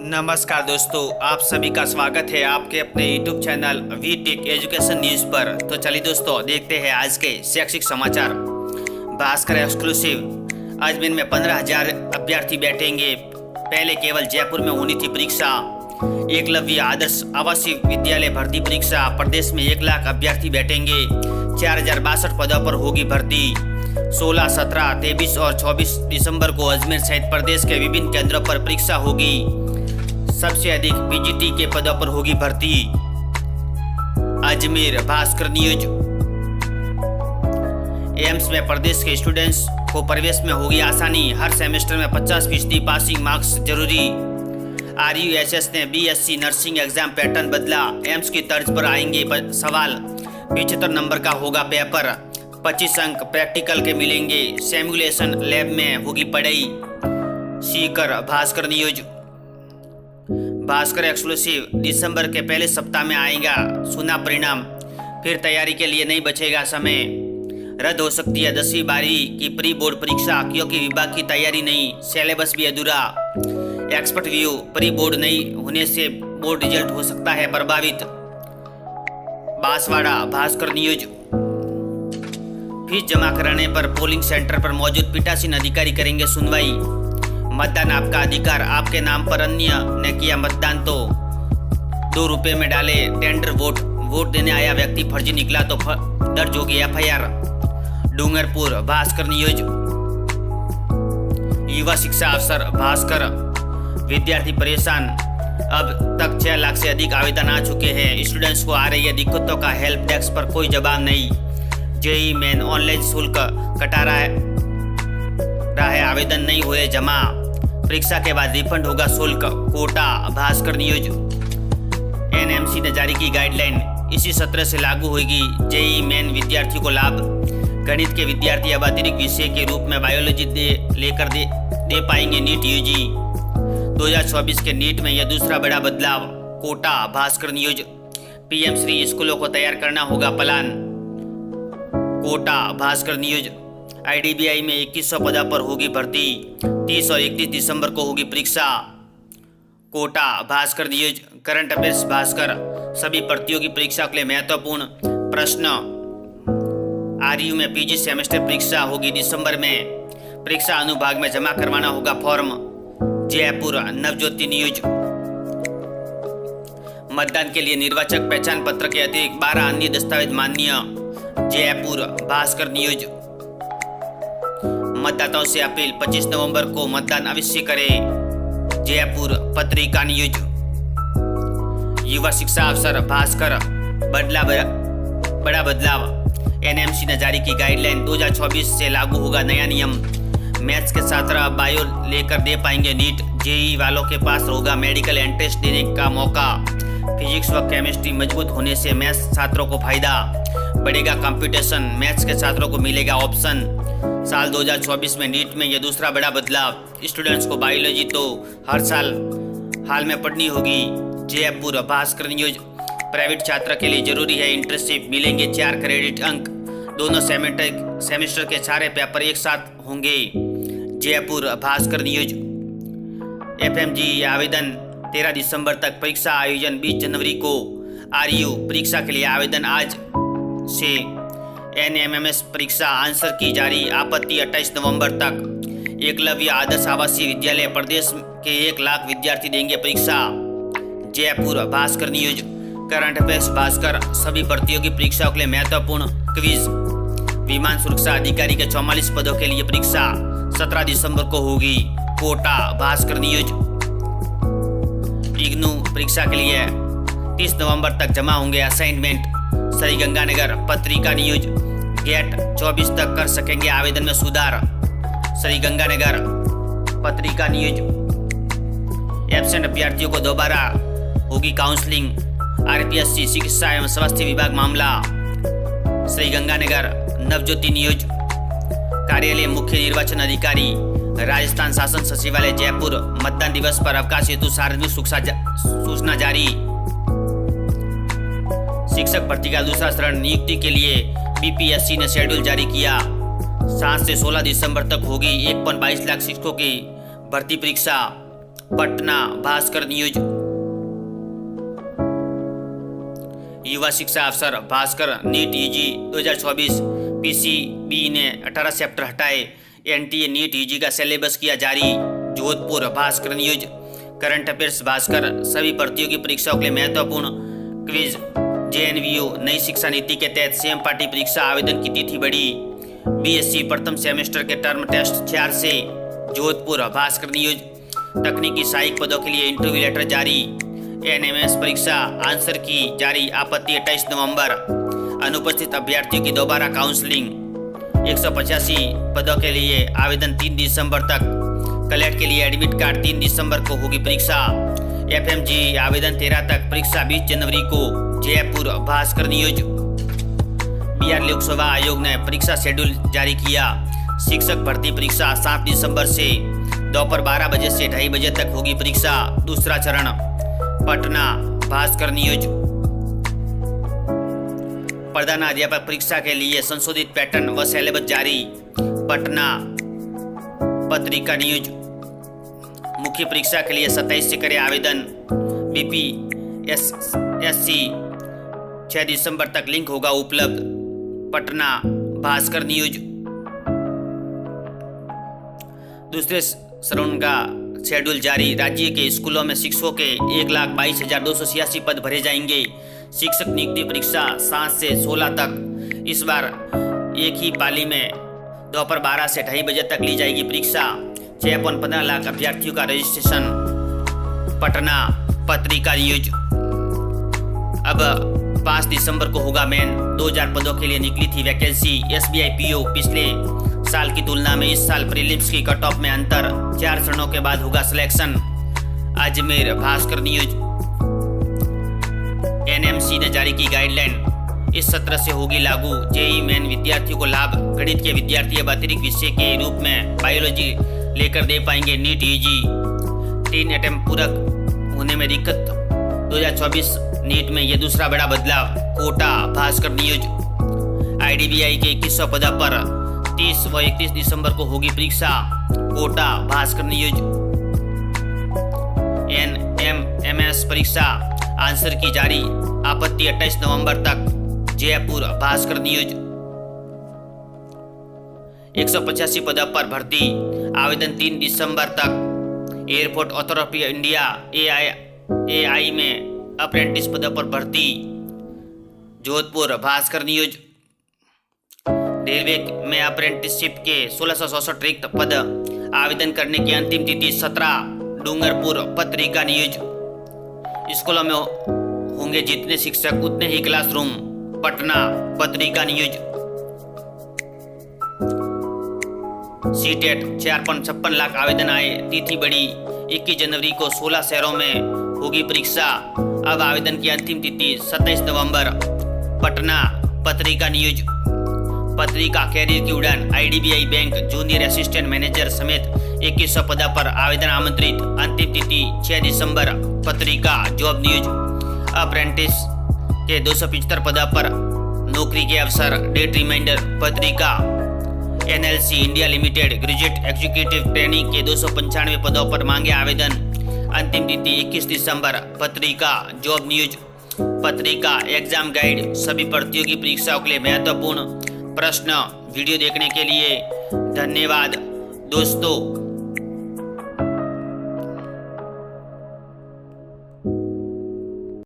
नमस्कार दोस्तों, आप सभी का स्वागत है आपके अपने YouTube channel V Tech Education News पर। तो चलिए दोस्तों, देखते हैं आज के शैक्षिक समाचार। भास्कर एक्सक्लूसिव। अजमेर में 15,000 अभ्यर्थी बैठेंगे। पहले केवल जयपुर में होनी थी परीक्षा। एकलव्य आदर्श आवासीय विद्यालय भर्ती परीक्षा। प्रदेश में 1 लाख अभ्यर्थी बैठेंगे। 4,062 पदों पर होगी भर्ती। 16, 17, 23 और 24 दिसंबर को अजमेर सहित प्रदेश के विभिन्न केंद्रों पर परीक्षा होगी। सबसे अधिक पीजीटी के पदों पर होगी भर्ती। अजमेर भास्कर न्यूज। एम्स में प्रदेश के स्टूडेंट्स को प्रवेश में होगी आसानी। हर सेमेस्टर में 50% पासिंग मार्क्स जरूरी। RUSS ने BSc नर्सिंग एग्जाम पैटर्न बदला। एम्स की तर्ज पर आएंगे सवाल। 75 नंबर का होगा पेपर। 25 अंक प्रैक्टिकल के मिलेंगे। सिमुलेशन लैब में होगी पढ़ाई। सीकर भास्कर न्यूज। भास्कर एक्सक्लूसिव। दिसंबर के पहले सप्ताह में आएगा सुना परिणाम। फिर तैयारी के लिए नहीं बचेगा समय। रद्द हो सकती है 10वीं 12वीं की प्री बोर्ड परीक्षा, क्योंकि विभाग की तैयारी नहीं, सिलेबस भी अधूरा। Expert view. प्री बोर्ड नहीं होने से बोर्ड रिजल्ट हो सकता है प्रभावित। बांसवाड़ा भास्कर न्यूज। फीस जमा कराने पर पोलिंग सेंटर पर मौजूद पीठासीन अधिकारी करेंगे सुनवाई। मतदान आपका अधिकार। आपके नाम पर अन्य ने किया मतदान तो 2 रुपये में डाले टेंडर वोट देने आया व्यक्ति फर्जी निकला तो दर्ज होगी FIR। डूंगरपुर भास्कर न्यूज। युवा शिक्षा अफसर भास्कर। विद्यार्थी परेशान। अब तक 6 लाख से अधिक आवेदन आ चुके हैं। स्टूडेंट्स को आ रही है दिक्कतों का हेल्प डेस्क पर कोई जवाब नहीं। JEE मेन ऑनलाइन शुल्क कटा रहा है, आवेदन नहीं हुए जमा। परीक्षा के बाद रिफंड होगा शुल्क। कोटा भास्कर न्यूज। NMC ने जारी की गाइडलाइन। इसी सत्र से लागू होगी। JEE मेन विद्यार्थियों को लाभ। गणित के विद्यार्थी अब अतिरिक्त विषय के रूप में बायोलॉजी दे पाएंगे नीट UG। 2024 के नीट में यह दूसरा बड़ा बदलाव। कोटा भास्कर न्यूज। PM श्री स्कूलों को तैयार करना होगा plan. Kota Bhaskar news. IDBI में 2100 पदों पर होगी भर्ती। 30 और 31 दिसंबर को होगी परीक्षा। Kota Bhaskar news. Current affairs Bhaskar. सभी प्रतियोगी परीक्षा के लिए महत्वपूर्ण प्रश्न। RU में PG सेमेस्टर परीक्षा होगी दिसंबर में। परीक्षा अनुभाग में जमा करवाना होगा फॉर्म। जयपुर नवज्योति न्यूज। मतदान के लिए निर्वाचक पहचान पत्र के अतिरिक्त 12 अन्य दस्तावेज मान्य। जयपुर भास्कर न्यूज। मतदाताओं से अपील, 25 नवंबर को मतदान अवश्य करें। जयपुर पत्रिका न्यूज। युवा शिक्षा अफसर भास्कर। बड़ा बदलाव। NMC ने जारी की गाइडलाइन। 2024 से लागू होगा नया नियम। मैथ्स के छात्र बायो लेकर दे पाएंगे नीट। JEE वालों के पास होगा मेडिकल एंट्रेंस देने का मौका। फिजिक्स व केमिस्ट्री मजबूत होने से मैथ्स छात्रों को फायदा। बढ़ेगा कंपटीशन। मैथ्स के छात्रों को मिलेगा ऑप्शन। साल 2024 में नीट में यह दूसरा बड़ा बदलाव। स्टूडेंट्स को बायोलॉजी तो हर साल हाल में पढ़नी होगी। जयपुर भास्कर न्यूज। प्राइवेट छात्र के लिए जरूरी है इंटर्नशिप। मिलेंगे 4 क्रेडिट अंक। दोनों सेमेस्टर के सारे पेपर एक साथ होंगे। जयपुर भास्कर न्यूज। FMG आवेदन 13 दिसंबर तक। परीक्षा आयोजन 20 जनवरी को। RU परीक्षा के लिए आवेदन आज से। NMMS परीक्षा आंसर की जारी। आपत्ति 28 नवंबर तक। एकलव्य आदर्श आवासीय विद्यालय प्रदेश के 1 लाख विद्यार्थी देंगे परीक्षा। Jaipur Bhaskar news. Current affairs Bhaskar. सभी प्रतियोगी परीक्षाओं के लिए महत्वपूर्ण क्विज। विमान सुरक्षा अधिकारी के 44 पदों के लिए परीक्षा 17 दिसंबर को होगी। कोटा भास्कर न्यूज। इग्नू परीक्षा के लिए 30 नवंबर तक जमा होंगे असाइनमेंट। श्रीगंगानगर पत्रिका न्यूज। गेट 24 तक कर सकेंगे आवेदन में सुधार। श्रीगंगानगर पत्रिका न्यूज। एब्सेंट अभ्यर्थियों को दोबारा होगी काउंसलिंग। RPSC चिकित्सा एवं स्वास्थ्य विभाग मामला। श्रीगंगानगर नवज्योति न्यूज। कार्यालय मुख्य निर्वाचन अधिकारी राजस्थान शासन सचिवालय जयपुर। मतदान दिवस पर अवकाश हेतु सार्वजनिक सूचना जारी। शिक्षक भर्ती का दूसरा चरण नियुक्ति के लिए BPSC ने शेड्यूल जारी किया। 7 से 16 दिसंबर तक होगी 1.22 लाख शिक्षकों की भर्ती परीक्षा। पटना भास्कर न्यूज। युवा शिक्षा अफसर भास्कर नीट यूजी 2024 पीसीबी ने 18 चैप्टर हटाए। एनटीए नीट यूजी का सिलेबस किया जारी। Jodhpur Bhaskar news. Current affairs Bhaskar. सभी प्रतियोगी परीक्षाओं के लिए महत्वपूर्ण क्विज। जेएनवीयू नई शिक्षा नीति के तहत सेम पार्टी परीक्षा आवेदन की तिथि बढ़ी। बीएससी प्रथम सेमेस्टर के टर्म टेस्ट 4 से। जोधपुर भास्कर न्यूज। तकनीकी सहायक पदों के लिए इंटरव्यू लेटर जारी। एनएमएस परीक्षा आंसर की जारी। आपत्ति 28 नवंबर। अनुपस्थित अभ्यर्थियों की दोबारा काउंसलिंग। 185 पदों के लिए आवेदन 3 दिसंबर तक। कलेक्ट के लिए एडमिट कार्ड 3 दिसंबर को होगी परीक्षा। एफएमजी आवेदन 13 तक। परीक्षा 20 जनवरी को। जयपुर भास्कर न्यूज। बिहार लोकसेवा आयोग ने परीक्षा शेड्यूल जारी किया। शिक्षक भर्ती परीक्षा 7 दिसंबर से दोपहर 12 बजे से 2:30 बजे तक होगी परीक्षा। दूसरा चरण। पटना भास्कर न्यूज। प्रधानाध्यापक परीक्षा के लिए संशोधित पैटर्न व सिलेबस जारी। पटना पत्रिका न्यूज। मुख्य परीक्षा के लिए 27 से करें आवेदन। बीपीएससी 6 दिसंबर तक लिंक होगा उपलब्ध। पटना भास्कर न्यूज। दूसरे चरण का शेड्यूल जारी। राज्य के स्कूलों में शिक्षकों के 1,22,286 पद भरे जाएंगे। शिक्षक नियुक्ति परीक्षा 7 से 16 तक। इस बार एक ही पाली में दोपहर 12 से 2:30 बजे तक ली जाएगी परीक्षा। 6.15 लाख अभ्यर्थियों का रजिस्ट्रेशन। पटना पत्रिका न्यूज। अब 5 दिसंबर को होगा मेन। 2000 पदों के लिए निकली थी वैकेंसी। SBI PO. पिछले साल की तुलना में इस साल प्रीलिम्स की कट ऑफ में अंतर। 4 चरणों के बाद होगा selection. Ajmer Bhaskar news. NMC ने जारी की गाइडलाइन। इस सत्र से होगी लागू। जेई मेन विद्यार्थियों को लाभ। गणित के विद्यार्थी अब अतिरिक्त विषय के रूप में बायोलॉजी लेकर दे पाएंगे नीट यूजी। 3 अटेम्प्ट पूरक होने में दिक्कत। 2024 नीट में यह दूसरा बड़ा बदलाव। कोटा भास्कर न्यूज। आईडीबीआई के 2100 पदों पर 30 व 31 दिसंबर को होगी परीक्षा। कोटा भास्कर न्यूज। एनएमएमएस परीक्षा आंसर की जारी। आपत्ति 28 नवंबर तक। जयपुर भास्कर न्यूज। 185 पदों पर भर्ती। आवेदन 3 दिसंबर तक। Airport authority of India AI में अप्रेंटिस पदों पर भर्ती। जोधपुर भास्कर न्यूज। रेलवे में अप्रेंटिसशिप के 1664 रिक्त पद। आवेदन करने की अंतिम तिथि 17। डूंगरपुर पत्रिका न्यूज। स्कूलों में होंगे जितने शिक्षक उतने ही क्लासरूम। पटना पत्रिका न्यूज। सीटेट 4.56 लाख आवेदन आए। तिथि बढ़ी। 21 जनवरी को 16 शहरों में होगी परीक्षा। अब आवेदन की अंतिम तिथि 27 नवंबर। पटना पत्रिका न्यूज। पत्रिका कैरियर की उड़ान। IDBI bank junior assistant manager समेत 2100 पदों पर आवेदन आमंत्रित। अंतिम तिथि 6 दिसंबर। पत्रिका जॉब न्यूज। अप्रेंटिस के 275 पदों पर नौकरी के अवसर। Date reminder. पत्रिका NLC India limited graduate executive training के 295 पदों पर मांगे आवेदन। अंतिम तिथि 21 दिसंबर। पत्रिका जॉब न्यूज। पत्रिका एग्जाम गाइड। सभी प्रतियोगी परीक्षाओं के लिए महत्वपूर्ण प्रश्न। वीडियो देखने के लिए धन्यवाद दोस्तों।